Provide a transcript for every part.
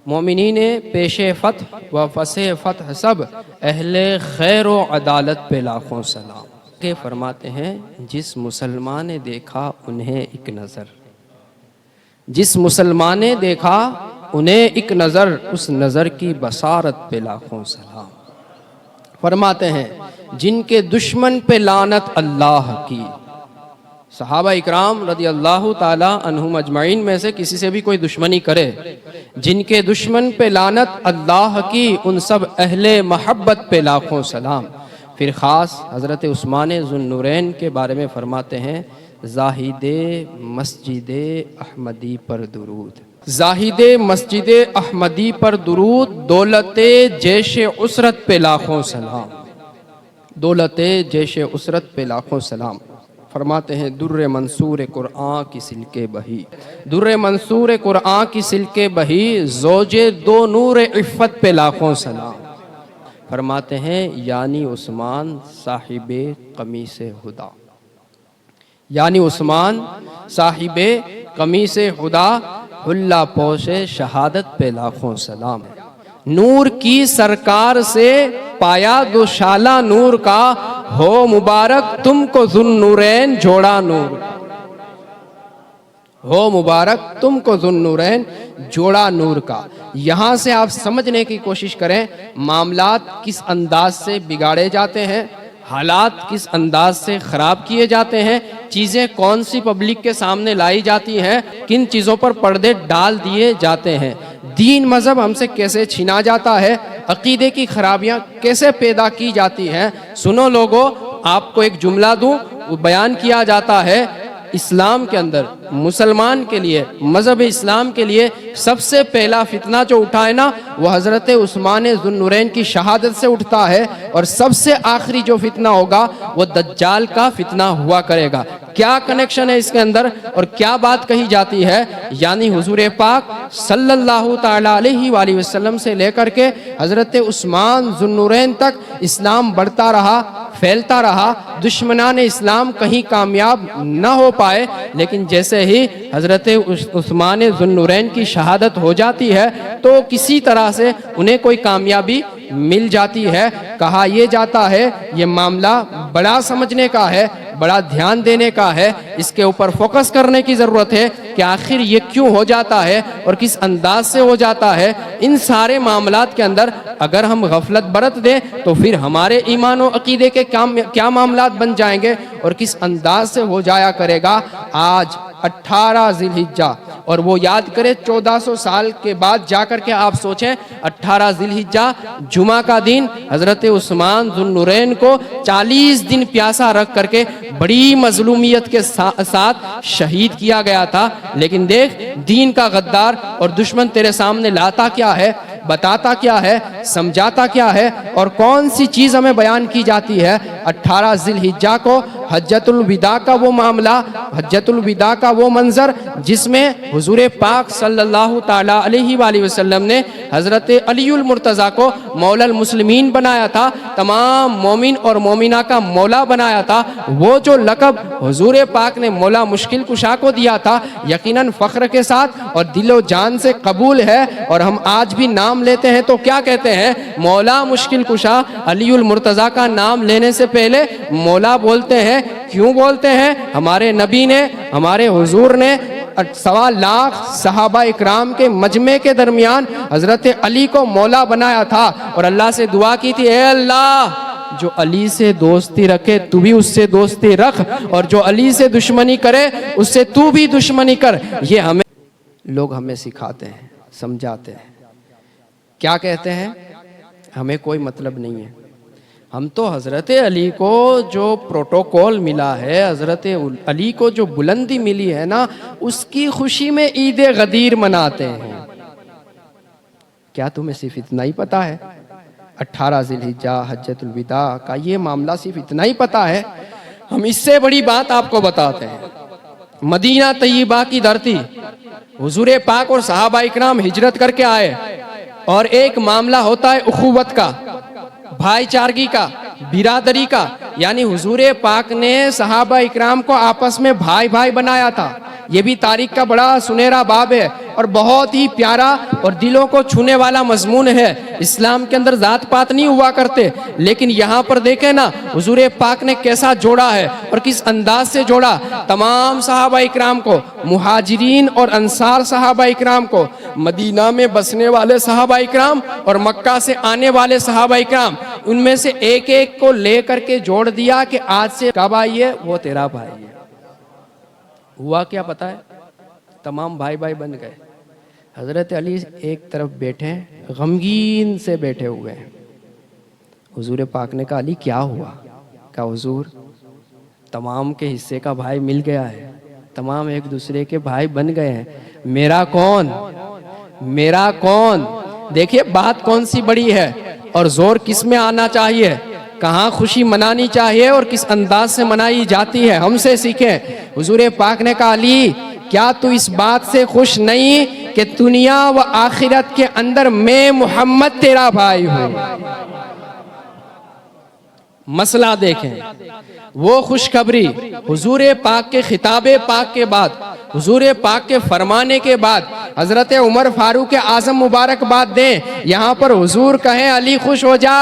मोमिनीन पेशे फतह व फसे फतह सब अहले खैर व अदालत पे लाखों सलाम। के फरमाते हैं जिस मुसलमान ने देखा उन्हें एक नज़र, जिस मुसलमान ने देखा उन्हें एक नज़र, उस नज़र की बसारत पे लाखों सलाम। फरमाते हैं जिनके दुश्मन पे लानत अल्लाह की। सहाबा इकराम रदी अल्लाह ताला अन्हुम अजमाइन में से किसी से भी कोई दुश्मनी करे, जिनके दुश्मन पे लानत अल्लाह की, उन सब अहले महब्बत पे लाखों सलाम। फिर ख़ास हज़रत उस्मान ज़ुन्नुरैन के बारे में फरमाते हैं ज़ाहिदे मस्जिदे अहमदी पर दुरूद, ज़ाहिदे मस्जिदे अहमदी पर दुरूद, दौलते जैश उसरत पे लाखों सलाम, दौलते जैश उसरत पे लाखों सलाम। फरमाते हैं दुर्रे मंसूर कुरआन की सिल्के बही, दुर्रे मंसूर कुरआन की सिल्के बही, ज़ौजे दो नूर इफ़्फ़त पे लाखों सलाम। फरमाते हैं यानी उस्मान साहिबे कमीसे हुदा, यानी उस्मान साहिबे कमीसे हुदा, हुल्ला पोशे शहादत पे लाखों सलाम। नूर की सरकार से पाया दुशाला नूर का, हो मुबारक तुमको ज़ुन्नुरैन जोड़ा नूर, हो मुबारक तुमको ज़ुन्नुरैन जोड़ा नूर का। यहाँ से आप समझने की कोशिश करें मामलात किस अंदाज से बिगाड़े जाते हैं, हालात किस अंदाज से ख़राब किए जाते हैं, चीज़ें कौन सी पब्लिक के सामने लाई जाती हैं, किन चीज़ों पर पर्दे डाल दिए जाते हैं, दीन मज़हब हमसे कैसे छीना जाता है, अकीदे की खराबियाँ कैसे पैदा की जाती हैं। सुनो लोगों, आपको एक जुमला दूँ, वो बयान किया जाता है इस्लाम के अंदर मुसलमान के लिए, मज़हब इस्लाम के लिए सबसे पहला फितना जो उठा है ना, वह हज़रत उस्मान ज़ुन्नुरैन की शहादत से उठता है, और सबसे आखिरी जो फितना होगा वो दज्जाल का फितना हुआ करेगा। क्या कनेक्शन है इसके अंदर और क्या बात कही जाती है? यानी हुजूर पाक सल्लल्लाहु ताला अलैहि वसल्लम से लेकर के हज़रत उस्मान ज़ुन्नुरैन तक इस्लाम बढ़ता रहा, फैलता रहा, दुश्मनान इस्लाम कहीं कामयाब न हो पाए, लेकिन जैसे ही हज़रत उस्मान ज़ुन्नुरैन की शहादत हो जाती है तो किसी तरह से उन्हें कोई कामयाबी मिल जाती है। कहा यह जाता है ये मामला बड़ा समझने का है, बड़ा ध्यान देने का है, इसके ऊपर फोकस करने की ज़रूरत है कि आखिर ये क्यों हो जाता है और किस अंदाज से हो जाता है। इन सारे मामलात के अंदर अगर हम गफलत बरत दें तो फिर हमारे ईमान और अकीदे के क्या मामलात बन जाएंगे और किस अंदाज से हो जाया करेगा। आज 18 ज़िलहिज्जा, और वो याद करें 1400 साल के बाद जाकर के आप सोचें 18 ज़िलहिज्जा जुमा का दिन हज़रत उस्मान ज़ुन्नुरैन को 40 दिन प्यासा रख करके बड़ी मजलूमियत के साथ शहीद किया गया था। लेकिन देख दीन का गद्दार और दुश्मन तेरे सामने लाता क्या है, बताता क्या है, समझाता क्या है, और कौन सी चीज़ हमें बयान की जाती है। 18 ज़िलहिज्जा को हज्जतुल विदा का वो मामला, हज्जतुल विदा का वो मंजर जिसमें हुजूर पाक सल्लल्लाहु ताला अलैहि वसल्लम ने हज़रत अलीउल मुर्तज़ा को मौलल मुस्लिमीन बनाया था, तमाम मोमिन और मोमिना का मौला बनाया था। वो जो लक़ब हुजूर पाक ने मौला मुश्किल कुशा को दिया था, यकीनन फ़ख्र के साथ और दिलो जान से कबूल है। और हम आज भी नाम लेते हैं तो क्या कहते हैं? मौला मुश्किल कुशा। अलीउल मुर्तज़ा का नाम लेने से पहले मौला बोलते हैं। क्यों बोलते हैं? हमारे नबी ने, हमारे हुजूर ने 1.25 लाख सहाबा इकराम के मजमे के दरमियान हज़रत अली को मौला बनाया था और अल्लाह से दुआ की थी, ए अल्लाह जो अली से दोस्ती रखे तू भी उससे दोस्ती रख, और जो अली से दुश्मनी करे उससे तू भी दुश्मनी कर। ये हमें लोग हमें सिखाते हैं, समझाते हैं। क्या कहते हैं? हमें कोई मतलब नहीं है। हम तो हज़रत अली को जो प्रोटोकॉल मिला है, हज़रत अली को जो बुलंदी मिली है ना, उसकी खुशी में ईद गदीर मनाते हैं। क्या तुम्हें सिर्फ इतना ही पता है? 18 ज़िलहिज्जा हज्जतुल विदा का ये मामला सिर्फ इतना ही पता है? हम इससे बड़ी बात आपको बताते हैं। मदीना तय्यबा की धरती, हुजूर पाक और सहाबा इकराम हिजरत करके आए, और एक मामला होता है उखुवत का, भाईचारगी का, बिरादरी का। यानी हुजूर पाक ने सहाबा इकराम को आपस में भाई भाई बनाया था। ये भी तारीख का बड़ा सुनहरा बाब है और बहुत ही प्यारा और दिलों को छूने वाला मजमून है। इस्लाम के अंदर जात पात नहीं हुआ करते, लेकिन यहाँ पर देखें ना हुजूर पाक ने कैसा जोड़ा है और किस अंदाज से जोड़ा। तमाम सहाबा इकराम को, मुहाजिरीन और अंसार सहाबा इकराम को, मदीना में बसने वाले सहाबा इकराम और मक्का से आने वाले सहाबा इकराम, उनमें से एक एक को लेकर के जोड़ दिया कि आज से कब आई है वो तेरा भाई है। हुआ क्या पता है? तमाम भाई भाई बन गए। हजरत अली एक तरफ बैठे, गमगीन से बैठे हुए हैं। हुजूर पाक ने कहा अली क्या हुआ? कहा हुजूर तमाम के हिस्से का भाई मिल गया है, तमाम एक दूसरे के भाई बन गए हैं, मेरा कौन? मेरा कौन? देखिए बात कौन सी बड़ी है और जोर किस में आना चाहिए, कहाँ खुशी मनानी चाहिए और किस अंदाज से मनाई जाती है, हमसे सीखें। हुजूर पाक ने कहा अली क्या तू इस बात से खुश नहीं कि दुनिया व आखिरत के अंदर मैं मोहम्मद तेरा भाई हूं? मसला देखें, वो खुशखबरी हुजूर पाक के खिताबे पाक के बाद, हुजूर पाक के फरमाने के बाद हजरत उमर फारूक आजम मुबारकबाद दें। यहाँ पर हुजूर कहें अली खुश हो जा,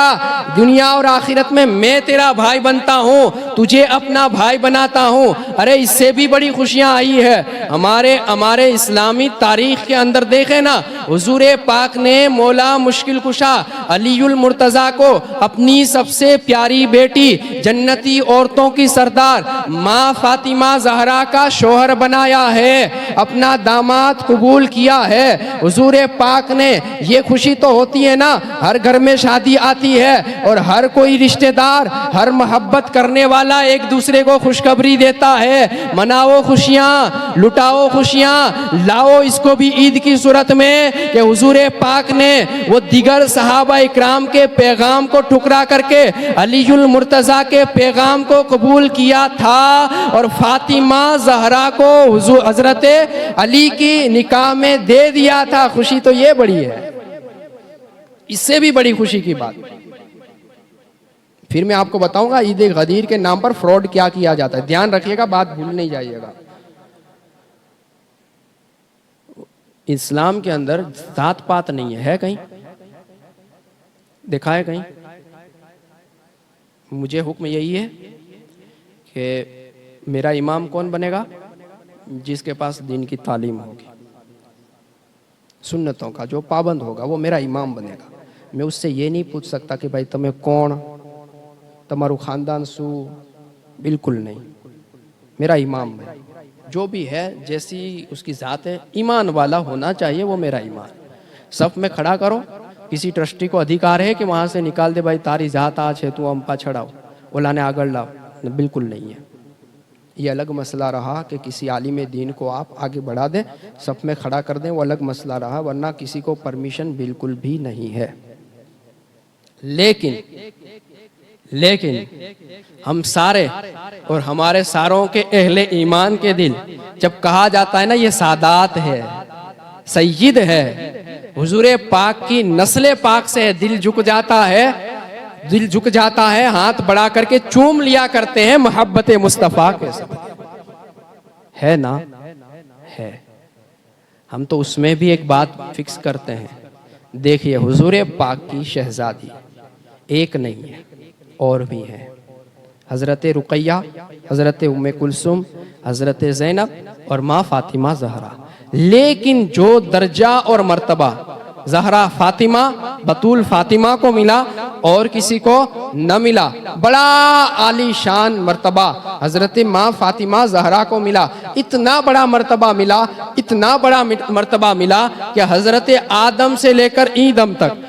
दुनिया और आखिरत में मैं तेरा भाई बनता हूँ, तुझे अपना भाई बनाता हूँ। अरे इससे भी बड़ी खुशियाँ आई है। हमारे इस्लामी तारीख के अंदर देखें ना, हुजूर पाक ने मौला मुश्किल कुशा अलीउल मुर्तज़ा को अपनी सबसे प्यारी बेटी, जन्नती औरतों की सरदार माँ फातिमा जहरा का शौहर बनाया है, अपना दामाद कबूल किया है। हुजूर पाक ने, ये खुशी तो होती है ना, हर घर में शादी आती है और हर कोई रिश्तेदार, हर मोहब्बत करने वाला एक दूसरे को खुशखबरी देता है, मनाओ खुशियाँ, लुटाओ खुशियाँ, लाओ इसको भी ईद की सूरत में कि हुजूर पाक ने वो दिगर सहाबा इकराम के पैगाम को ठुकरा करके अलीउल मुर्तज़ा के पैगाम को कबूल किया था और फातिमा जहरा को हुजूर हजरत अली की निकाह में दे दिया था। खुशी तो ये बड़ी है, इससे भी बड़ी खुशी की बात। फिर मैं आपको बताऊंगा ईद गदीर के नाम पर फ्रॉड क्या किया जाता है, ध्यान रखिएगा, बात भूल नहीं जाइएगा। इस्लाम के अंदर जात पात नहीं है कहीं देखा है कहीं? मुझे हुक्म यही है कि मेरा इमाम कौन बनेगा? जिसके पास दीन की तालीम होगी, सुन्नतों का जो पाबंद होगा वो मेरा इमाम बनेगा। मैं उससे ये नहीं पूछ सकता कि भाई तुम्हें कौन, तुम्हारू खानदान सू, बिल्कुल नहीं। मेरा इमाम है, जो भी है जैसी उसकी ज़ात है, ईमान वाला होना चाहिए, वो मेरा ईमान। सफ़ में खड़ा करो, किसी ट्रस्टी को अधिकार है कि वहाँ से निकाल दे भाई तारी ज़ात आज है, तू अम्पा छड़ाओ, ओला ने आगर लाओ, बिल्कुल नहीं है। ये अलग मसला रहा कि किसी आलिम दीन को आप आगे बढ़ा दें, सफ़ में खड़ा कर दें, वो अलग मसला रहा, वरना किसी को परमिशन बिल्कुल भी नहीं है। लेकिन हम सारे और हमारे सारों के अहले ईमान के दिल, जब कहा जाता है ना ये सादात है, सय्यद है, हुजूर पाक की नस्ल पाक से दिल झुक जाता है, दिल झुक जाता है, हाथ बढ़ा करके चूम लिया करते हैं मोहब्बत मुस्तफ़ा के साथ। है ना? है। हम तो उसमें भी एक बात फिक्स करते हैं। देखिए हुजूर पाक की शहजादी एक नहीं है, और भी हैं। हज़रत रुक़ैया, हज़रत उम्मे कुलसुम, हज़रत ज़ैनब और माँ फ़ातिमा ज़हरा। लेकिन जो दर्जा और मर्तबा ज़हरा फ़ातिमा, बतूल फ़ातिमा को मिला और किसी को न मिला, बड़ा आलीशान मर्तबा हज़रत माँ फ़ातिमा ज़हरा को मिला। इतना बड़ा मर्तबा मिला, इतना बड़ा मर्तबा मिला कि हज़रत आदम से लेकर ईदम तक,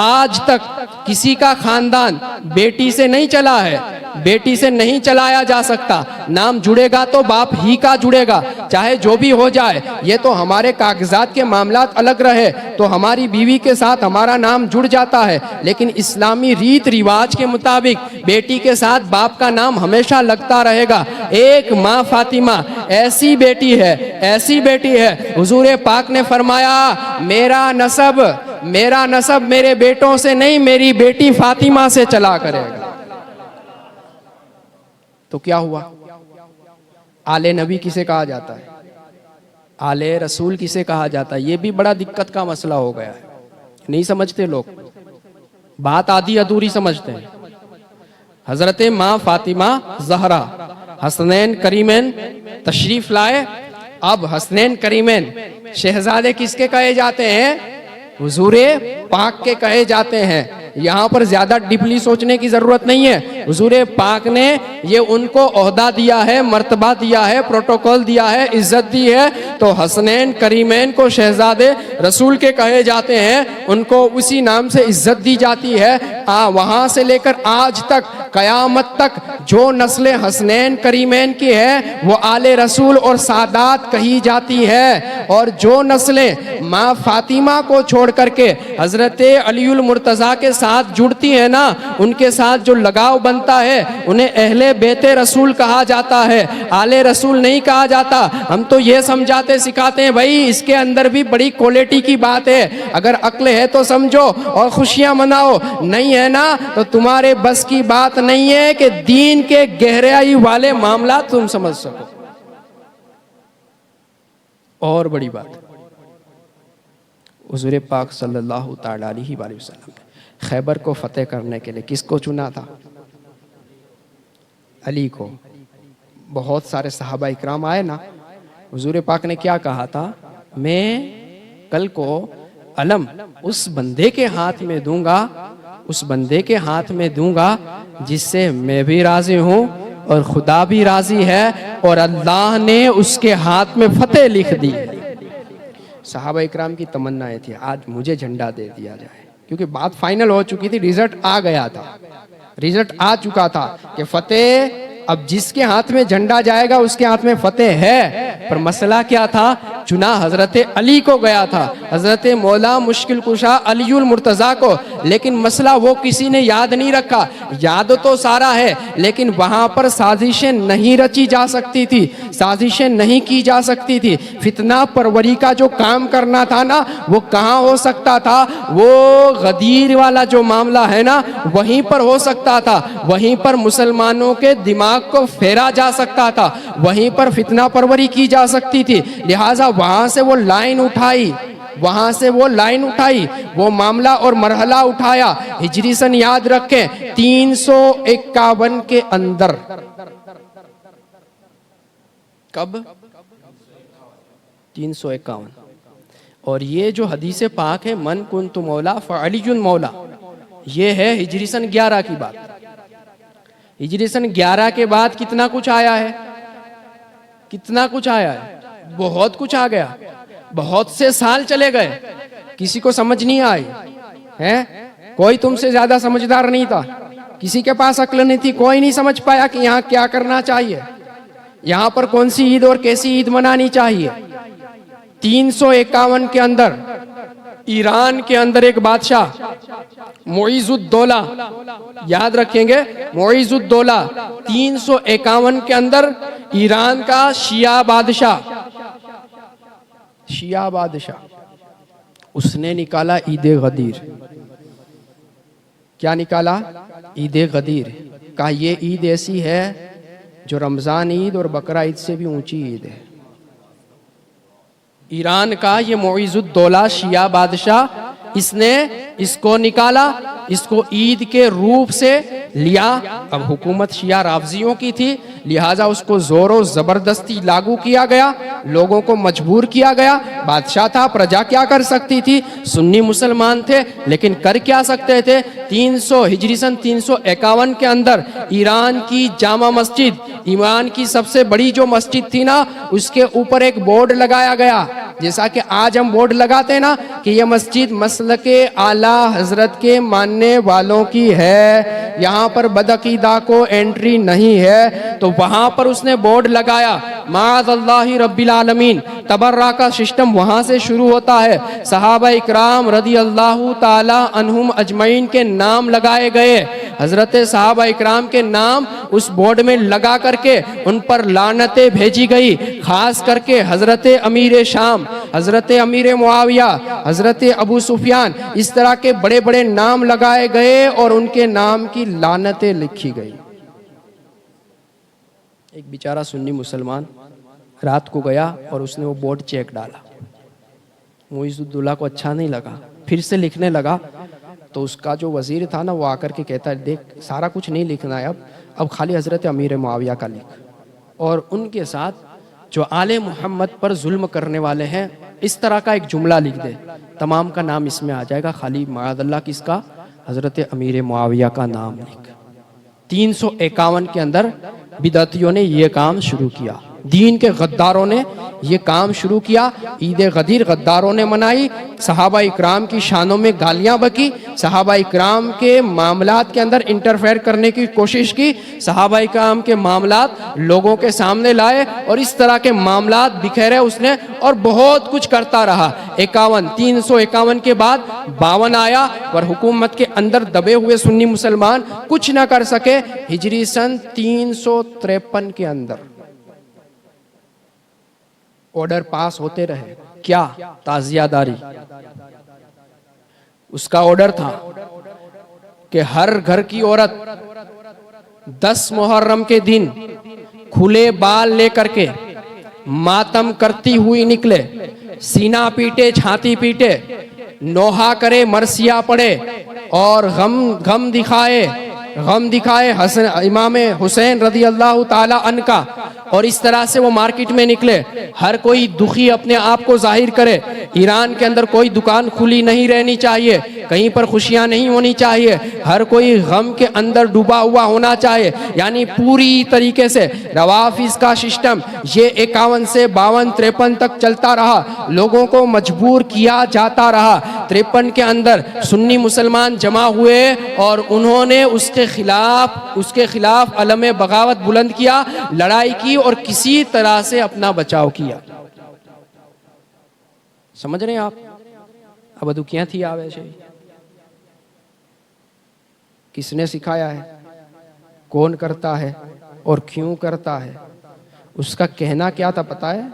आज तक किसी का खानदान बेटी से नहीं चला है, बेटी से नहीं चलाया जा सकता। नाम जुड़ेगा तो बाप ही का जुड़ेगा, चाहे जो भी हो जाए। ये तो हमारे कागजात के मामलात अलग रहे तो हमारी बीवी के साथ हमारा नाम जुड़ जाता है, लेकिन इस्लामी रीत रिवाज के मुताबिक बेटी के साथ बाप का नाम हमेशा लगता रहेगा। एक माँ फातिमा ऐसी बेटी है, ऐसी बेटी है, हुजूर पाक ने फरमाया मेरा नसब मेरे बेटों से नहीं, मेरी बेटी फातिमा से चला करेगा। तो क्या हुआ? आले नबी किसे कहा जाता है? आले रसूल किसे कहा जाता है, ये भी बड़ा दिक्कत का मसला हो गया है, नहीं समझते लोग, बात आधी अधूरी समझते हैं। हजरत माँ फातिमा जहरा हसनैन करीमैन तशरीफ लाए। अब हसनैन करीमैन शहजादे किसके कहे जाते हैं? हुजूरे पाक के कहे जाते हैं। यहाँ पर ज्यादा डीपली सोचने की जरूरत नहीं है। हुजूरे पाक ने ये उनको ओहदा दिया है, मर्तबा दिया है, प्रोटोकॉल दिया है, इज्जत दी है, तो हसनैन करीमैन को शहजादे रसूल के कहे जाते हैं, उनको उसी नाम से इज्जत दी जाती है। वहां से लेकर आज तक कयामत तक जो नस्लें हसनैन करीमैन की है वो आले रसूल और सादात कही जाती है, और जो नस्लें माँ फातिमा को छोड़ करके हजरत अलीउल मुर्तजा के साथ जुड़ती है ना, उनके साथ जो लगाव बनता है उन्हें अहले बेते रसूल कहा जाता है, आले रसूल नहीं कहा जाता। हम तो ये समझाते सिखाते हैं भाई इसके अंदर भी बड़ी क्वालिटी की बात है, अगर अक्ल है तो समझो और खुशियां मनाओ, नहीं है ना तो तुम्हारे बस की बात नहीं है कि दीन के गहराई वाले मामला तुम समझ सको। और बड़ी बात, हुजूर पाक सल्लल्लाहु तआला अलैहि वसल्लम ने खैबर को फतेह करने के लिए किसको चुना था? अली को। बहुत सारे सहाबा इकराम आए ना, हुजूर पाक ने क्या कहा था? मैं कल को अलम उस बंदे के हाथ में दूंगा, उस बंदे के हाथ में दूंगा जिससे मैं भी राजी हूं और खुदा भी राजी है, और अल्लाह ने उसके हाथ में फतेह लिख दी। सहाबा इकराम की तमन्नाएं थी आज मुझे झंडा दे दिया जाए, क्योंकि बात फाइनल हो चुकी थी, रिजल्ट आ गया था, रिजल्ट आ चुका था कि फतेह अब जिसके हाथ में झंडा जाएगा उसके हाथ में फतेह है। पर मसला क्या था? चुना हजरत अली को गया था, हजरत मौला मुश्किल कुशा अलीउल मुर्तजा को, लेकिन मसला वो किसी ने याद नहीं रखा। याद तो सारा है, लेकिन वहां पर साजिशें नहीं रची जा सकती थी, साजिशें नहीं की जा सकती थी। फितना परवरी का जो काम करना था ना, वो कहाँ हो सकता था? वो गदीर वाला जो मामला है ना, वहीं पर हो सकता था, वहीं पर मुसलमानों के दिमाग को फेरा जा सकता था, वहीं पर फितना परवरी की जा सकती थी। लिहाजा वहां से वो लाइन उठाई, वहां से वो लाइन उठाई, वो मामला और मरहला उठाया। हिजरी सन याद रखें 351 के अंदर। कब? 351। और ये जो हदीस पाक है मन कुन्तु मौला फअलियुन मौला, ये है हिजरी सन 11 की बात। हिजरी सन 11 के बाद कितना कुछ आया है, कितना कुछ आया है, बहुत कुछ आ गया। बहुत से साल चले गए, किसी को समझ नहीं आई है, कोई तुमसे ज्यादा समझदार नहीं था, किसी के पास अक्ल नहीं थी, कोई नहीं समझ पाया कि यहाँ क्या करना चाहिए, यहाँ पर कौन सी ईद और कैसी ईद मनानी चाहिए। 351 के अंदर ईरान के अंदर एक बादशाह मुइजुद्दौला, याद रखेंगे मुइजुद्दौला, 351 के अंदर ईरान का शिया बादशाह, शिया बादशाह, उसने निकाला ईद गदीर। क्या निकाला? ईद गदीर। कहा ये ईद ऐसी है जो रमजान ईद और बकरा ईद से भी ऊंची ईद है। ईरान का ये मुइजुद्दौला शिया बादशाह, इसने इसको निकाला, इसको ईद के रूप से लिया। अब हुकूमत शिया राफजियों की थी, लिहाजा उसको जोरों जबरदस्ती लागू किया गया, लोगों को मजबूर किया गया। बादशाह था, प्रजा क्या कर सकती थी? सुन्नी मुसलमान थे, लेकिन कर क्या सकते थे? 300 हिजरी सन 351 के अंदर ईरान की जामा मस्जिद, ईरान की सबसे बड़ी जो मस्जिद थी ना, उसके ऊपर एक बोर्ड लगाया गया, जैसा कि आज हम बोर्ड लगाते हैं ना कि यह मस्जिद मसलके आला हजरत के मानने वालों की है, यहाँ पर बदअकीदा को एंट्री नहीं है। तो वहां पर उसने बोर्ड लगाया, माअज़ल्लाहि रब्बिल आलमीन। तबर्रा का सिस्टम वहां से शुरू होता है। सहाबा इकराम रदी अल्लाह ताला अन्हुम अजमईन के नाम लगाए गए, हजरत सहाबा इकराम के नाम उस बोर्ड में लगा करके उन पर लानतें भेजी गई, खास करके हजरत अमीर शाम, हजरत अमीर मुआविया, हजरत अबू सुफियान, इस तरह के बड़े बड़े नाम लगाए गए और उनके नाम की लानतें लिखी गई। एक बेचारा सुन्नी मुसलमान रात को गया और उसने वो बोर्ड चेक डाला, मुइज़ुद्दौला को अच्छा नहीं लगा, फिर से लिखने लगा। तो उसका जो वजीर था ना, वो आकर के कहता है, देख सारा कुछ नहीं लिखना है, अब खाली हज़रत अमीर मुआविया का लिख, और उनके साथ जो आले मोहम्मद पर जुल्म करने वाले हैं इस तरह का एक जुमला लिख दे, तमाम का नाम इसमें आ जाएगा, खाली माअल्लाह किसका, हज़रत अमीर मुआविया का नाम लिख। 351 के अंदर बिदअतियों ने ये काम शुरू किया, दीन के गद्दारों ने ये काम शुरू किया। ईद गदीर गद्दारों ने मनाई, सहाबा इकराम की शानों में गालियां बकी, सहाबा इकराम के मामलात के अंदर इंटरफेयर करने की कोशिश की, सहाबा इकराम के मामलात लोगों के सामने लाए और इस तरह के मामलात बिखेरे उसने, और बहुत कुछ करता रहा। 351 के बाद 52 आया, पर हुकूमत के अंदर दबे हुए सुन्नी मुसलमान कुछ ना कर सके। हिजरी सन 353 के अंदर ऑर्डर पास होते रहे, क्या, ताजियादारी। उसका ऑर्डर था कि हर घर की औरत 10 मुहर्रम के दिन खुले बाल लेकर के मातम करती हुई निकले, सीना पीटे, छाती पीटे, नोहा करे, मरसिया पड़े और गम दिखाए इमाम हुसैन रदी अल्लाह ताला अन्हु का, और इस तरह से वो मार्केट में निकले। हर कोई दुखी अपने आप को जाहिर करे। ईरान के अंदर कोई दुकान खुली नहीं रहनी चाहिए, कहीं पर खुशियां नहीं होनी चाहिए, हर कोई गम के अंदर डूबा हुआ होना चाहिए। यानी पूरी तरीके से रवाफिज का सिस्टम ये 51 से 52 53 तक चलता रहा, लोगों को मजबूर किया जाता रहा। 53 के अंदर सुन्नी मुसलमान जमा हुए और उन्होंने उसके खिलाफ अलम बगावत बुलंद किया, लड़ाई की और किसी तरह से अपना बचाव किया। समझ रहे हैं आप? अब दुखियां थी आवे से किसने सिखाया है, कौन करता है और क्यों करता है? उसका कहना क्या था पता है?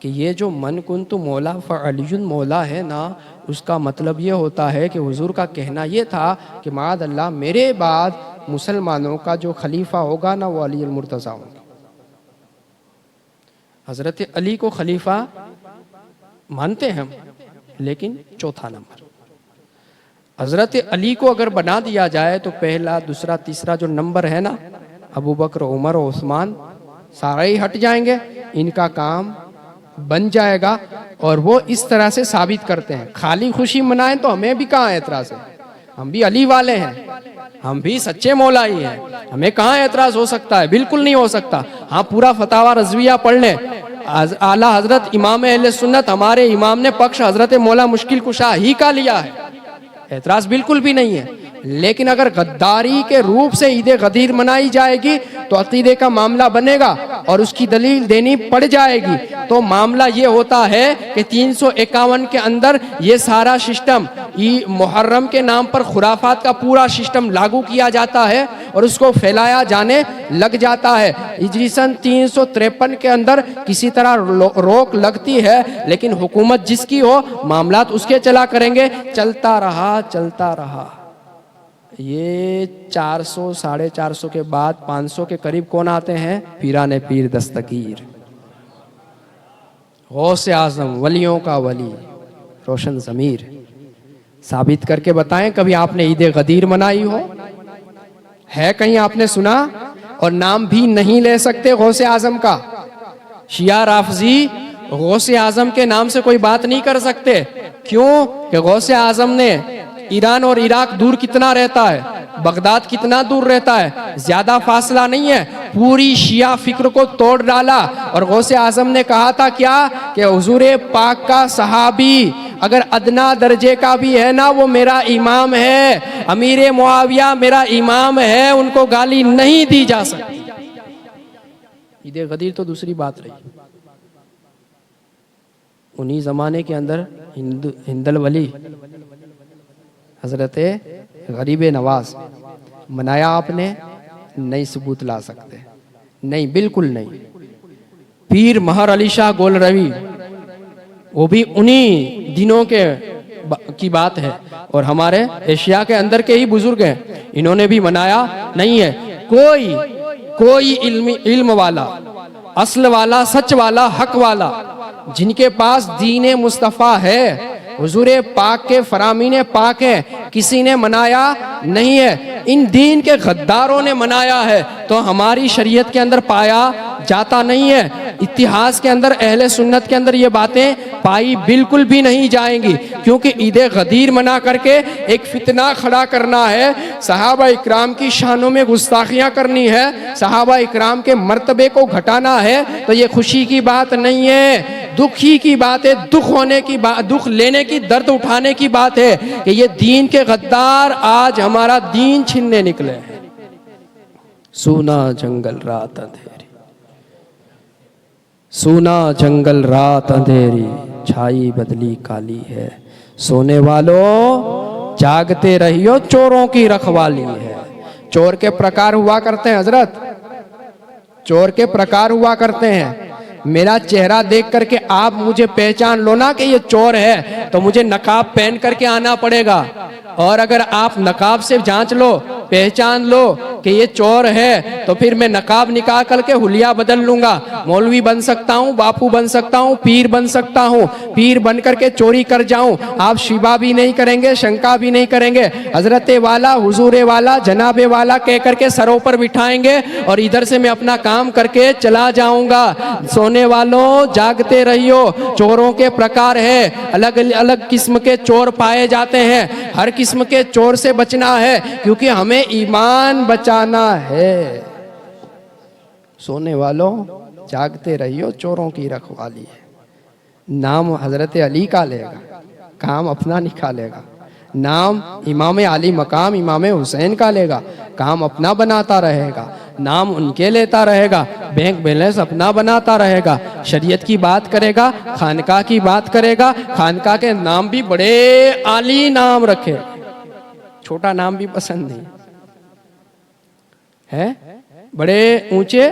कि ये जो मन कुंतु मौला फ़अलियुन मौला है ना, उसका मतलब ये होता है कि हुजूर का कहना ये था कि माद अल्लाह मेरे बाद मुसलमानों का जो खलीफा होगा ना, वो अली मुर्तज़ा होंगे। हज़रत अली को खलीफा मानते हैं हम, लेकिन चौथा नंबर हज़रत अली को अगर बना दिया जाए तो पहला, दूसरा, तीसरा जो नंबर है ना, अबू बकर, उमर और उस्मान सारे ही हट जाएंगे, इनका काम बन जाएगा। और वो इस तरह से साबित करते हैं। खाली खुशी मनाएं तो हमें भी कहाँ एतराज़ है, हम भी अली वाले हैं, हम भी सच्चे मौला ही हैं, हमें कहाँ एतराज़ हो सकता है? बिल्कुल नहीं हो सकता। हाँ, पूरा फतावा रज़विया पढ़ लें, आला हजरत इमाम अहले सुन्नत हमारे इमाम ने पक्ष हजरत मौला मुश्किल कुशा ही का लिया है, एतराज़ बिल्कुल भी नहीं है। लेकिन अगर गद्दारी के रूप से ईद गदीर मनाई जाएगी तो अकीदे का मामला बनेगा और उसकी दलील देनी पड़ जाएगी। तो मामला ये होता है कि 351 के अंदर ये सारा सिस्टम मुहर्रम के नाम पर खुराफात का पूरा सिस्टम लागू किया जाता है और उसको फैलाया जाने लग जाता है। हिजरी सन 353 के अंदर किसी तरह रोक लगती है, लेकिन हुकूमत जिसकी हो मामलात उसके चला करेंगे। चलता रहा। ये 400 450 के बाद 500 के करीब कौन आते हैं? पीराने पीर दस्तगीर, गौसे आजम, वलियों का वली, रोशन ज़मीर। साबित करके बताएं कभी आपने ईद गदीर मनाई हो? है कहीं आपने सुना? और नाम भी नहीं ले सकते गौसे आजम का। शिया राफजी गौसे आजम के नाम से कोई बात नहीं कर सकते। क्यों? कि गौसे आजम ने ईरान और इराक दूर कितना रहता है, बगदाद कितना दूर रहता है, ज्यादा फासला नहीं है। पूरी शिया फिक्र को तोड़ डाला और गौसे आजम ने कहा था क्या? कि हुजूर पाक का सहाबी अगर अदना दर्जे का भी है ना, वो मेरा इमाम है, अमीर मुआविया मेरा इमाम है, उनको गाली नहीं दी जा सकती। ईद गदीर तो दूसरी बात रही। उन्हीं जमाने के अंदर हिंदल वली हजरत गरीब नवाज मनाया आपने? नहीं सबूत ला सकते, नहीं, बिल्कुल नहीं। पीर महर अली शाह गोलरवी, वो भी उन्हीं दिनों की बात है और हमारे एशिया के अंदर के ही बुजुर्ग हैं, इन्होंने भी मनाया नहीं है। कोई इल्म वाला असल वाला, सच वाला, हक वाला, जिनके पास दीन मुस्तफ़ा है, हुजूर पाक के फरामीन पाक है, किसी ने मनाया नहीं है, इन दीन के गद्दारों ने मनाया है, तो हमारी शरीयत के अंदर पाया जाता नहीं है। इतिहास के अंदर, अहले सुन्नत के अंदर ये बातें पाई बिल्कुल भी नहीं जाएंगी, क्योंकि ईद गदीर मना करके एक फितना खड़ा करना है, सहाबा इकराम की शानों में गुस्ताखियां करनी है, सहाबा इकराम के मर्तबे को घटाना है, तो ये खुशी की बात नहीं है, दुखी की बात है, दुख होने की बात, दुख लेने की, दर्द उठाने की बात है कि ये दीन के गद्दार आज हमारा दीन छीनने निकले हैं। सूना जंगल रात अंधेरी, सूना जंगल रात अंधेरी, छाई बदली काली है, सोने वालों जागते रहियो, चोरों की रखवाली है। चोर के प्रकार हुआ करते हैं हजरत, चोर के प्रकार हुआ करते हैं। मेरा चेहरा देख करके आप मुझे पहचान लो ना कि ये चोर है, तो मुझे नकाब पहन करके आना पड़ेगा, और अगर आप नकाब से जांच लो, पहचान लो कि ये चोर है, तो फिर मैं नकाब निकाल करके हुलिया बदल लूंगा, मौलवी बन सकता हूँ, बापू बन सकता हूँ, पीर बन सकता हूँ, पीर बन करके चोरी कर जाऊं, आप शिबा भी नहीं करेंगे, शंका भी नहीं करेंगे, हजरते वाला, हुजूरे वाला, जनाबे वाला कह करके सरों पर बिठाएंगे, और इधर से मैं अपना काम करके चला जाऊंगा। सोने वालों जागते रहियो, चोरों के प्रकार है, अलग अलग किस्म के चोर पाए जाते हैं, हर किस्म के चोर से बचना है, क्योंकि हमें ईमान बचाना है। सोने वालों जागते रहियो, चोरों की रखवाली है। नाम हजरत अली का लेगा, काम अपना निकालेगा, नाम इमाम अली मकाम इमाम हुसैन का लेगा, काम अपना बनाता रहेगा, नाम उनके लेता रहेगा, बैंक बैलेंस अपना बनाता रहेगा, शरीयत की बात करेगा, खानका की बात करेगा, खानका के नाम भी बड़े आली नाम रखे, छोटा नाम भी पसंद नहीं है, बड़े ऊंचे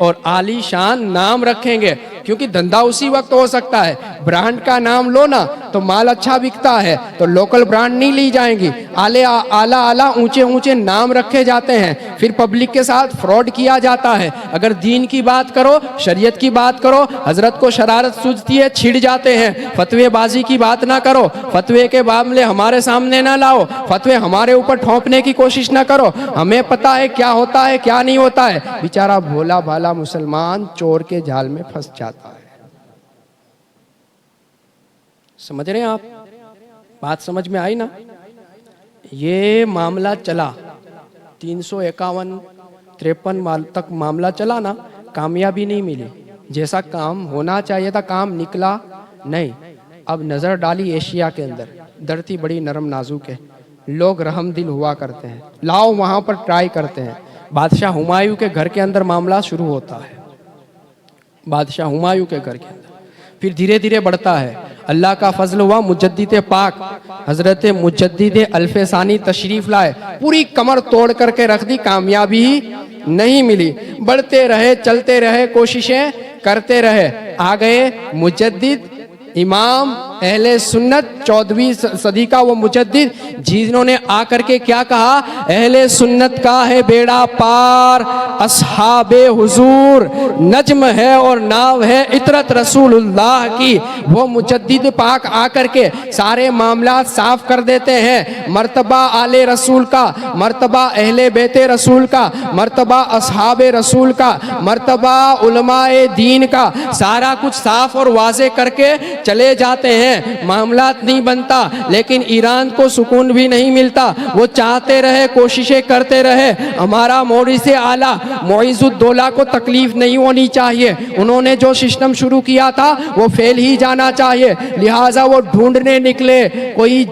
और आलीशान नाम रखेंगे, क्योंकि धंधा उसी वक्त हो सकता है। ब्रांड का नाम लो ना तो माल अच्छा बिकता है, तो लोकल ब्रांड नहीं ली जाएंगी, आला आला ऊंचे ऊंचे नाम रखे जाते हैं, फिर पब्लिक के साथ फ्रॉड किया जाता है। अगर दीन की बात करो, शरीयत की बात करो, हजरत को शरारत सूझती है, छिड़ जाते हैं। फतवेबाजी की बात ना करो, फतवे के मामले हमारे सामने ना लाओ, फतवे हमारे ऊपर ठोंपने की कोशिश ना करो, हमें पता है क्या होता है क्या नहीं होता है। बेचारा भोला भाला मुसलमान चोर के जाल में फंस जाता है। समझ रहे हैं आप? बात समझ में आई ना? ये मामला चला 351-53 तक मामला चला ना, कामयाबी नहीं मिली, जैसा काम होना चाहिए था काम निकला नहीं। अब नजर डाली एशिया के अंदर, धरती बड़ी नरम नाजुक है, लोग रहमदिल हुआ करते हैं, लाओ वहां पर ट्राई करते हैं। बादशाह हुमायूं के घर के अंदर मामला शुरू होता है, बादशाह हुमायूं के घर के अंदर, फिर धीरे धीरे बढ़ता है। अल्लाह का फजल हुआ, मुजद्दिद पाक हजरत मुजद्दिद अल्फसानी तशरीफ लाए, पूरी कमर तोड़ करके रख दी, कामयाबी नहीं मिली। बढ़ते रहे, चलते रहे, कोशिशें करते रहे, आ गए मुजद्दिद इमाम अहले सुन्नत 14वीं सदी का वो मुजद्दिद, जिन्होंने आकर के क्या कहा, अहले सुन्नत का है बेड़ा पार, असहाबे हुजूर नज्म है और नाव है इतरत रसूलुल्लाह की। वो मुजद्दिद पाक आकर के सारे मामला साफ कर देते हैं, मर्तबा आले रसूल का, मर्तबा अहले बेते रसूल का, मर्तबा असहाबे रसूल का, मर्तबा उलमाए दीन का, सारा कुछ साफ और वाजे करके चले जाते हैं। मामला नहीं बनता, लेकिन ईरान को सुकून भी नहीं मिलता, वो चाहते रहे, कोशिशें करते रहे। हमारा मौरी से आला मोइजुद्दौला को तकलीफ नहीं होनी चाहिए, उन्होंने जो सिस्टम शुरू किया था वो फेल ही जाना चाहिए, लिहाजा वो ढूंढने निकले कोई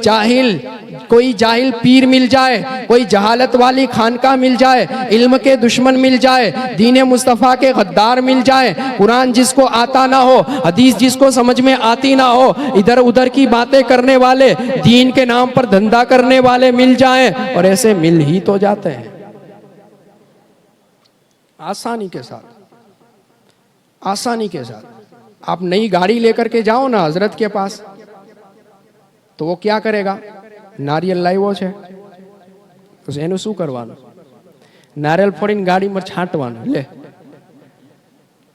जाहिल पीर मिल जाए, कोई जहालत वाली खानका मिल जाए, इल्म के दुश्मन मिल जाए, दीन मुस्तफ़ा के गद्दार मिल जाए, कुरान जिसको आता ना हो, हदीस जिसको समझ में आती ना हो, इधर उधर की बातें करने वाले, दीन के नाम पर धंधा करने वाले मिल जाएं, और ऐसे मिल ही तो जाते हैं आसानी के साथ, आसानी के साथ। आप नई गाड़ी लेकर के जाओ ना हजरत के पास, तो वो क्या करेगा, नारियल लाव्यो છે તો એનું શું કરવાનું, નારિયેલ ફોડીને ગાડીમાં છાંટવાનું, લે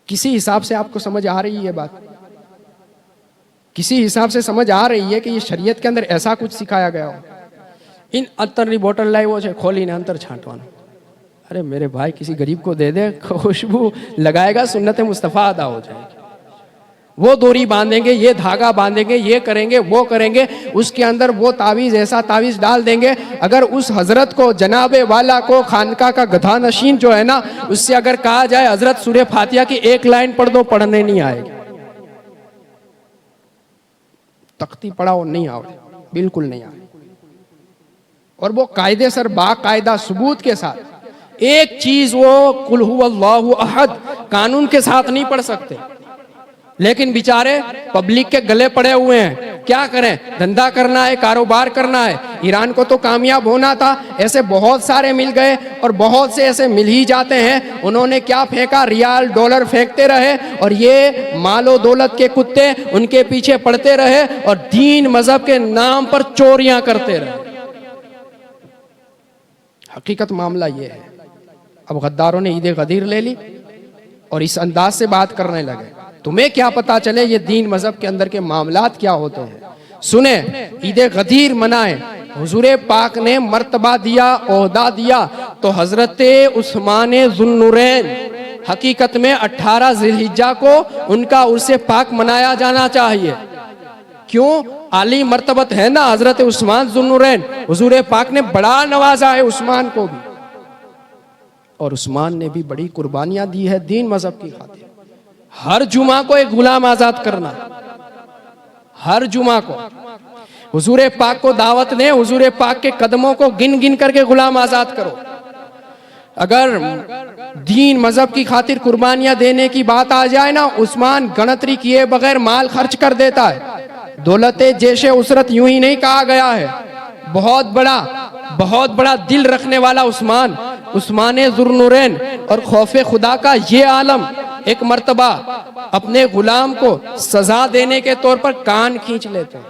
किसी हिसाब से आपको समझ आ रही है बात? किसी हिसाब से समझ आ रही है कि ये शरीयत के अंदर ऐसा कुछ सिखाया गया हो? इन અત્તરની બોટલ લાવ્યો છે, ખોલીને અંતર છાંટવાનું. अरे मेरे भाई, किसी गरीब को दे दे, खुशबू लगाएगा, सुन्नत मुस्तफ़ा अदा हो जाएगी. वो डोरी बांधेंगे, ये धागा बांधेंगे, ये करेंगे, वो करेंगे, उसके अंदर वो तावीज़, ऐसा तावीज़ डाल देंगे. अगर उस हजरत को, जनाबे वाला को, खानका का गधा नशीन जो है ना, उससे अगर कहा जाए हजरत सूरह फातिहा की एक लाइन पढ़ दो, पढ़ने नहीं आएगी. तख्ती पढ़ाओ, नहीं आवे, बिल्कुल नहीं आवे. और वो कायदे सर बाकायदा सबूत के साथ एक चीज वो कुल हुवल्लाहु अहद कानून के साथ नहीं पढ़ सकते. लेकिन बेचारे पब्लिक के गले पड़े हुए हैं. क्या करें? धंधा करना है, कारोबार करना है. ईरान को तो कामयाब होना था, ऐसे बहुत सारे मिल गए और बहुत से ऐसे मिल ही जाते हैं. उन्होंने क्या फेंका? रियाल डॉलर फेंकते रहे और ये मालो दौलत के कुत्ते उनके पीछे पड़ते रहे और दीन मजहब के नाम पर चोरियां करते रहे. हकीकत मामला ये है. अब गद्दारों ने ईद गदीर ले ली और इस अंदाज से बात करने लगे. तुम्हें क्या पता चले ये दीन मजहब के अंदर के मामलात क्या होते हैं? सुने, ईद गदीर मनाए, हुजूर पाक ने मर्तबा दिया, ओहदा दिया, तो हजरत उस्मान ज़ुन्नुरैन हकीकत में 18 ज़िलहिज्जा को उनका उर्से पाक मनाया जाना चाहिए. क्यों? आली मर्तबत है ना हजरत उस्मान ज़ुन्नुरैन. हुजूर पाक ने बड़ा नवाजा है उस्मान को भी, और उस्मान ने भी बड़ी कुर्बानियां दी है दीन मजहब की खातिर. हर जुमा को एक गुलाम आजाद करना, हर जुमा को हुजूर पाक को दावत दें, हुजूर पाक के कदमों को गिन गिन करके गुलाम आजाद करो. अगर दीन मजहब की खातिर कुर्बानियां देने की बात आ जाए ना, उस्मान गणतरी किए बगैर माल खर्च कर देता है. दौलते जैसे उसरत यूं ही नहीं कहा गया है. बहुत बड़ा दिल रखने वाला उस्मान, उस्मान ज़ुन्नुरैन, और खौफे खुदा का ये आलम. एक मर्तबा अपने गुलाम को सजा देने के तौर पर कान खींच लेते हैं.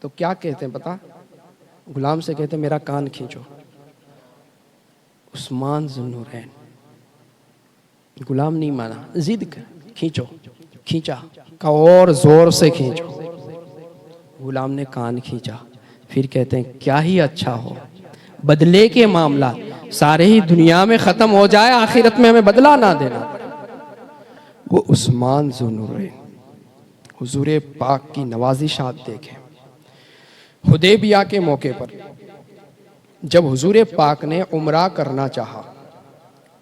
तो क्या कहते हैं पता? गुलाम से कहते हैं मेरा कान खींचो. उस्मान ज़ुन्नुरैन, गुलाम नहीं माना, जिद कर, खींचो. खींचा का और जोर से खींचो. गुलाम ने कान खींचा. फिर कहते हैं क्या ही अच्छा हो, बदले के मामला सारे ही दुनिया में खत्म हो जाए, आखिरत में हमें बदला ना देना पड़े. वो उस्मान ज़ुन्नुरैन, हुजूर पाक की नवाजिश आप देखें. हुदैबिया के मौके पर जब हुजूर पाक ने उम्रा करना चाहा,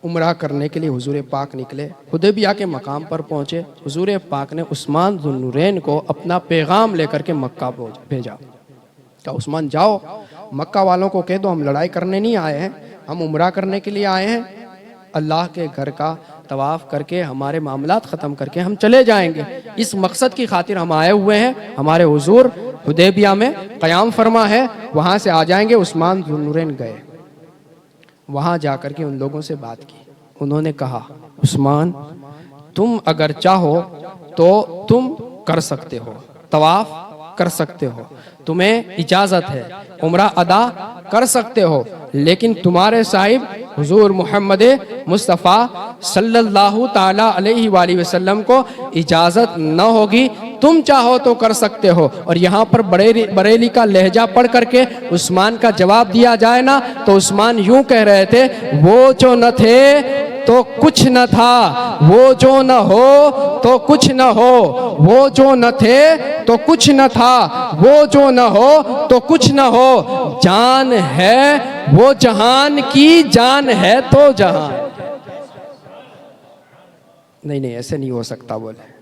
उम्रा करने के लिए हुजूर पाक निकले, हुदैबिया के मकाम पर पहुंचे. हुजूर पाक ने उस्मान ज़ुन्नुरैन को अपना पैगाम लेकर के मक्का भेजा. क्या उस्मान जाओ, मक्का वालों को कह दो हम लड़ाई करने नहीं आए हैं, हम उम्रा करने के लिए आए हैं. अल्लाह के घर का तवाफ करके हमारे मामलात ख़त्म करके हम चले जाएंगे. इस मकसद की खातिर हम आए हुए हैं. हमारे हुजूर हुदैबिया में क़याम फरमा है, वहाँ से आ जाएंगे. उस्मान ज़ुन्नुरैन गए, वहाँ जाकर के उन लोगों से बात की. उन्होंने कहा उस्मान, तुम अगर चाहो तो तुम कर सकते हो, तवाफ कर सकते हो, तुम्हें इजाज़त है, उम्रा अदा कर सकते हो, लेकिन तुम्हारे साहिब हुजूर मोहम्मद मुस्तफ़ा सल्लल्लाहु ताला अलैहि वसल्लम को इजाज़त न होगी. तुम चाहो तो कर सकते हो. और यहाँ पर बरेली का लहजा पढ़ करके उस्मान का जवाब दिया जाए ना, तो उस्मान यूं कह रहे थे, वो जो न थे तो कुछ न था, वो जो न हो तो कुछ न हो, वो जो न थे तो कुछ न था, वो जो न हो तो कुछ न हो. जान है वो जहान की, जान है तो जहान. नहीं, ऐसे नहीं हो सकता. बोले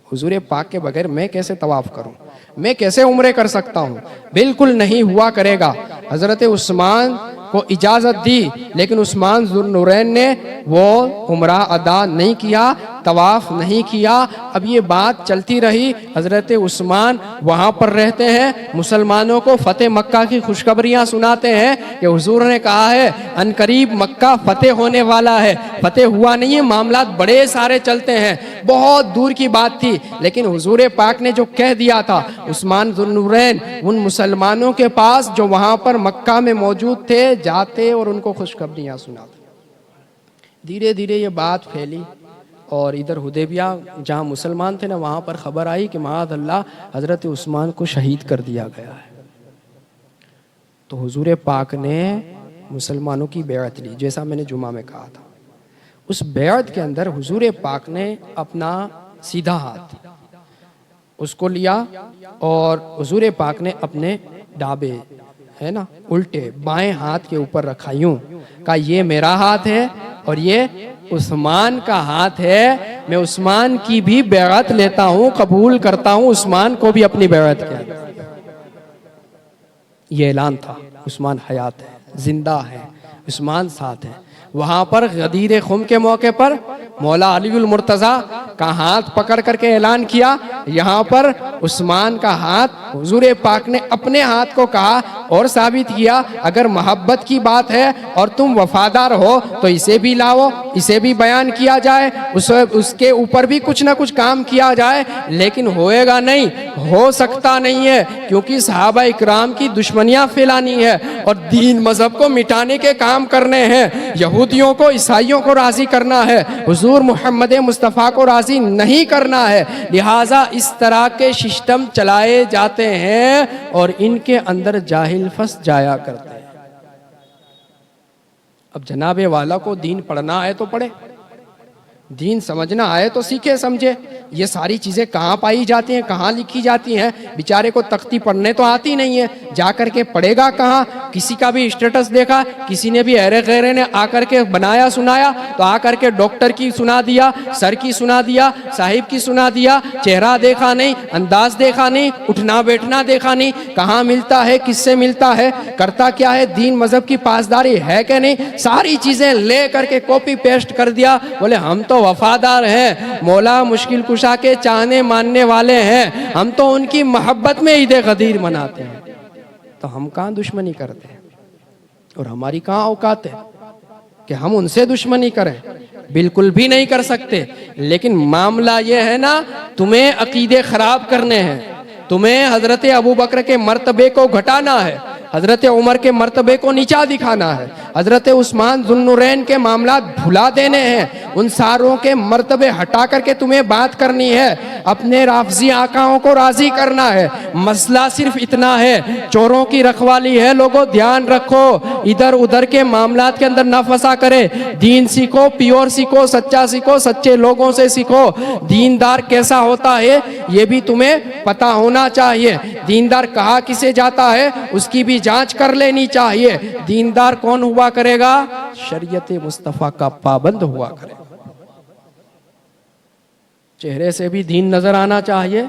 हुजूर पाक के बगैर मैं कैसे तवाफ करूं, मैं कैसे उम्रे कर सकता हूं? बिल्कुल नहीं हुआ करेगा. हजरत उस्मान को इजाज़त दी, लेकिन उस्मान ज़ुन्नुरैन ने वो उम्रा अदा नहीं किया, तवाफ नहीं किया. अब ये बात चलती रही. हजरत उस्मान वहाँ पर रहते हैं, मुसलमानों को फतेह मक्का की खुशखबरियाँ सुनाते हैं कि हुजूर ने कहा है अनकरीब मक्का फतेह होने वाला है. फतेह हुआ नहीं है, मामलात बड़े सारे चलते हैं, बहुत दूर की बात थी. लेकिन हुजूर पाक ने जो कह दिया था, उस्मान ज़ुन्नुरैन उन मुसलमानों के पास जो वहाँ पर मक्का में मौजूद थे जाते और उनको खुशखबरियाँ सुनाते. धीरे धीरे ये बात फैली और इधर हुदैबिया जहाँ मुसलमान थे ना, वहाँ पर खबर आई कि माअज़ल्लाह हज़रत उस्मान को शहीद कर दिया गया है। तो हुजूर पाक ने मुसलमानों की बैअत ली, जैसा मैंने जुमा में कहा था। उस बैअत के अंदर हुजूर पाक ने अपना सीधा हाथ उसको लिया और हुजूर पाक ने अपने डाबे है ना उल्टे बाएं हाथ के ऊपर रखा, यूं कहा ये मेरा हाथ है और ये उस्मान का हाथ है, मैं उस्मान की भी बैअत लेता हूं, कबूल करता हूं उस्मान को भी अपनी बैअत के अंदर। ये ऐलान था, उस्मान हयात है, जिंदा है, उस्मान साथ है। वहां पर गदीर खुम के मौके पर मौला अलीउल मुर्तज़ा का हाथ पकड़ करके ऐलान किया, यहाँ पर उस्मान का हाथ हुजूर पाक ने अपने हाथ को कहा और साबित किया, अगर मोहब्बत की बात है और तुम वफादार हो तो इसे भी लाओ, इसे भी बयान किया जाए, उसके ऊपर भी कुछ ना कुछ काम किया जाए। लेकिन होएगा नहीं, हो सकता नहीं है, क्योंकि सहाबा इकराम की दुश्मनियां फैलानी है और दीन मजहब को मिटाने के काम करने हैं, यहूदियों को ईसाइयों को राजी करना है, हुजूर मोहम्मद मुस्तफ़ा को राजी नहीं करना है। लिहाजा इस तरह के सिस्टम चलाए जाते हैं और इनके अंदर जाहिल फंस जाया करते हैं। अब जनाबे वाला को दीन पढ़ना है तो पढ़े, दीन समझना आए तो सीखे समझे। ये सारी चीज़ें कहाँ पाई जाती हैं, कहाँ लिखी जाती हैं? बेचारे को तख्ती पढ़ने तो आती नहीं है, जा कर के पढ़ेगा कहाँ? किसी का भी स्टेटस देखा, किसी ने भी अरे गैरे ने आकर के बनाया सुनाया तो आकर के डॉक्टर की सुना दिया, सर की सुना दिया, साहिब की सुना दिया, चेहरा देखा नहीं, अंदाज देखा नहीं, उठना बैठना देखा नहीं, कहाँ मिलता है, किससे मिलता है, करता क्या है, दीन मजहब की पासदारी है कि नहीं, सारी चीज़ें ले करके कॉपी पेस्ट कर दिया। बोले हम तो वफादार हैं, मौला मुश्किल कुशा के चाहने मानने वाले हैं, हम तो उनकी मोहब्बत में ईद गदीर मनाते हैं। तो हम कहाँ दुश्मनी करते हैं और हमारी कहाँ औकात है कि हम उनसे दुश्मनी करें? बिल्कुल भी नहीं कर सकते। लेकिन मामला ये है ना, तुम्हें अकीदे खराब करने हैं, तुम्हें हजरत अबू बकर के मर्तबे को घटाना है, हजरत उमर के मर्तबे को नीचा दिखाना है, हजरत उस्मान जुन्नुरैन के मामला भुला देने हैं, उन सारों के मर्तबे हटा करके तुम्हें बात करनी है, अपने राफजी आकाओं को राजी करना है। मसला सिर्फ इतना है, चोरों की रखवाली है। लोगों ध्यान रखो, इधर उधर के मामलात के अंदर ना फंसा करे, दीन सीखो, प्योर सीखो, सच्चा सीखो, सच्चे लोगों से सीखो। दीनदार कैसा होता है ये भी तुम्हें पता होना चाहिए। दीनदार कहा किसे जाता है उसकी भी जांच कर लेनी चाहिए। दीनदार कौन हुआ करेगा? शरीयत मुस्तफ़ा का पाबंद हुआ करेगा। चेहरे से भी दीन नजर आना चाहिए,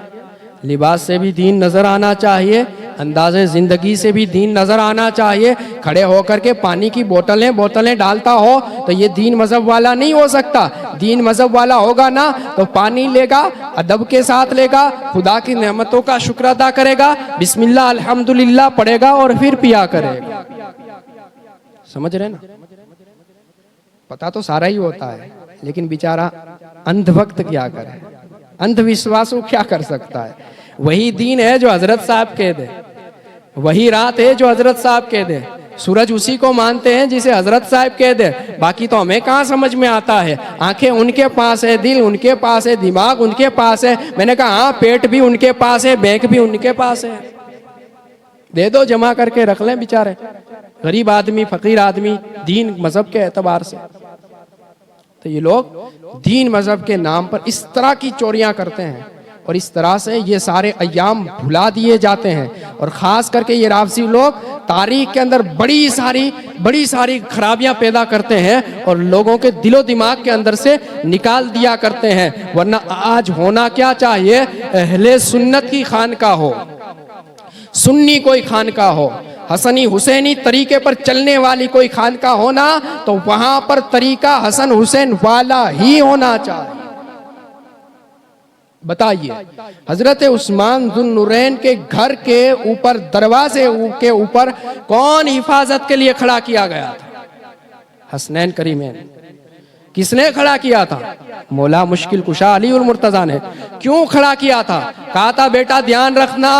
लिबास से भी दीन नजर आना चाहिए, अंदाज़े ज़िंदगी से भी दीन नजर आना चाहिए। खड़े होकर के पानी की बोतलें डालता हो तो ये दीन मजहब वाला नहीं हो सकता। दीन मजहब वाला होगा ना तो पानी लेगा, अदब के साथ लेगा, खुदा की नेमतों का शुक्र अदा करेगा, बिस्मिल्लाह अल्हम्दुलिल्लाह पढ़ेगा और फिर पिया करेगा। समझ रहे ना? पता तो सारा ही होता है, लेकिन बेचारा अंधभक्त क्या करे, अंधविश्वासों क्या कर सकता है? वही दीन है जो हजरत साहब कह दे, वही रात है जो हजरत साहब कह दे, सूरज उसी को मानते हैं जिसे हजरत साहब कह दे। बाकी तो हमें कहाँ समझ में आता है। आंखें उनके पास है, दिल उनके पास है, दिमाग उनके पास है। मैंने कहा हाँ, पेट भी उनके पास है, बैंक भी उनके पास है, दे दो, जमा करके रख लें बेचारे। गरीब आदमी, फकीर आदमी, दीन मजहब के एतबार से। तो ये लोग दीन मजहब के नाम पर इस तरह की चोरियां करते हैं और इस तरह से ये सारे अय्याम भुला दिए जाते हैं। और ख़ास करके ये राफजी लोग तारीख के अंदर बड़ी सारी खराबियां पैदा करते हैं और लोगों के दिलो दिमाग के अंदर से निकाल दिया करते हैं। वरना आज होना क्या चाहिए, अहले सुन्नत की खानका हो, सुन्नी कोई खानका हो, हसनी हुसैनी तरीके पर चलने वाली कोई खानका होना, तो वहां पर तरीका हसन हुसैन वाला ही होना चाहिए। बताइए, हजरत उस्मान जुन्नुरैन के घर के ऊपर, दरवाजे के ऊपर कौन हिफाजत के लिए खड़ा किया गया था? हसनैन करीमैन। किसने खड़ा किया था? मौला मुश्किल कुशा अली उल मुर्तजा ने। क्यों खड़ा किया था? कहा था बेटा ध्यान रखना,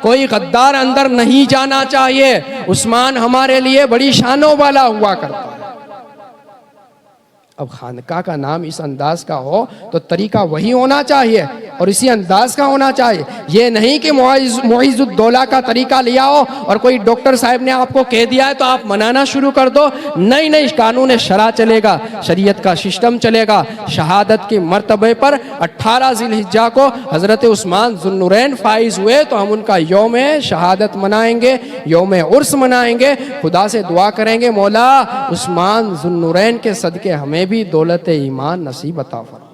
कोई गद्दार अंदर नहीं जाना चाहिए, उस्मान हमारे लिए बड़ी शानों वाला हुआ करता है। अब खानका का नाम इस अंदाज का हो तो तरीका वही होना चाहिए और इसी अंदाज का होना चाहिए। ये नहीं कि मुइज़ुद्दौला का तरीका लिया हो और कोई डॉक्टर साहब ने आपको कह दिया है तो आप मनाना शुरू कर दो। नहीं नहीं, कानून शरा चलेगा, शरीयत का सिस्टम चलेगा। शहादत के मर्तबे पर 18 ज़िलहिज्जा को हज़रत उस्मान ज़ुन्नुरैन फाइज हुए तो हम उनका यौम शहादत मनाएंगे, यौम उर्स मनाएंगे। खुदा से दुआ करेंगे मौला उस्मान ज़ुन्नुरैन के सदके हमें भी दौलत ईमान नसीब अता फरमा।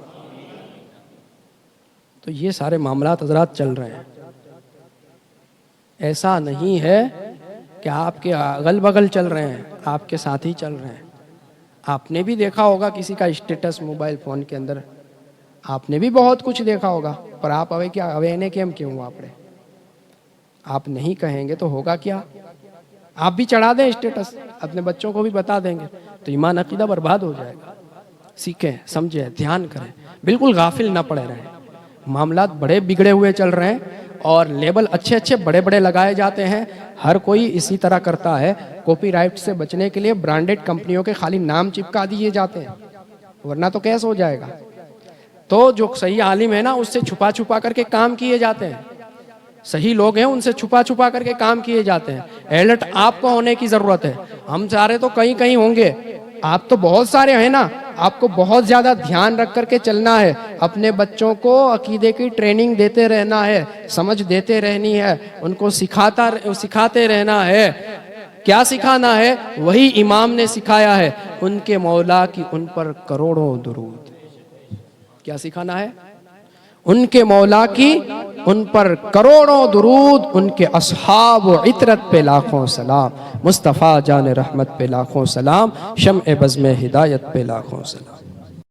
तो ये सारे मामलात हज़रात चल रहे हैं। ऐसा नहीं है कि आपके अगल बगल चल रहे हैं, आपके साथ ही चल रहे हैं। आपने भी देखा होगा किसी का स्टेटस मोबाइल फ़ोन के अंदर, आपने भी बहुत कुछ देखा होगा, पर आप अवे क्या अवेने केम क्यों आपने आप नहीं कहेंगे तो होगा क्या? आप भी चढ़ा दें स्टेटस, अपने बच्चों को भी बता देंगे तो ईमान अकीदा बर्बाद हो जाएगा। सीखें, समझें, ध्यान करें, बिल्कुल गाफिल ना पड़े रहें। मामलात बड़े बिगड़े हुए चल रहे हैं और लेबल अच्छे अच्छे बड़े बड़े लगाए जाते हैं। हर कोई इसी तरह करता है। कॉपीराइट से बचने के लिए ब्रांडेड कंपनियों के खाली नाम चिपका दिए जाते हैं, वरना तो कैस हो जाएगा। तो जो सही आलिम है ना, उससे छुपा छुपा करके काम किए जाते हैं। सही लोग हैं, उनसे छुपा छुपा करके काम किए जाते हैं। अलर्ट आपको होने की ज़रूरत है। हम सारे तो कहीं कहीं होंगे, आप तो बहुत सारे हैं ना। आपको बहुत ज़्यादा ध्यान रख करके चलना है। अपने बच्चों को अकीदे की ट्रेनिंग देते रहना है, समझ देते रहनी है, उनको सिखाते रहना है। क्या सिखाना है? वही इमाम ने सिखाया है, उनके मौला की उन पर करोड़ों दुरूद। क्या सिखाना है? उनके मौला की उन पर करोड़ों दुरूद, उनके असहाब व इतरत पे लाखों सलाम, मुस्तफ़ा जान रहमत पे लाखों सलाम, शम्ए बज़्म हिदायत पे लाखों सलाम।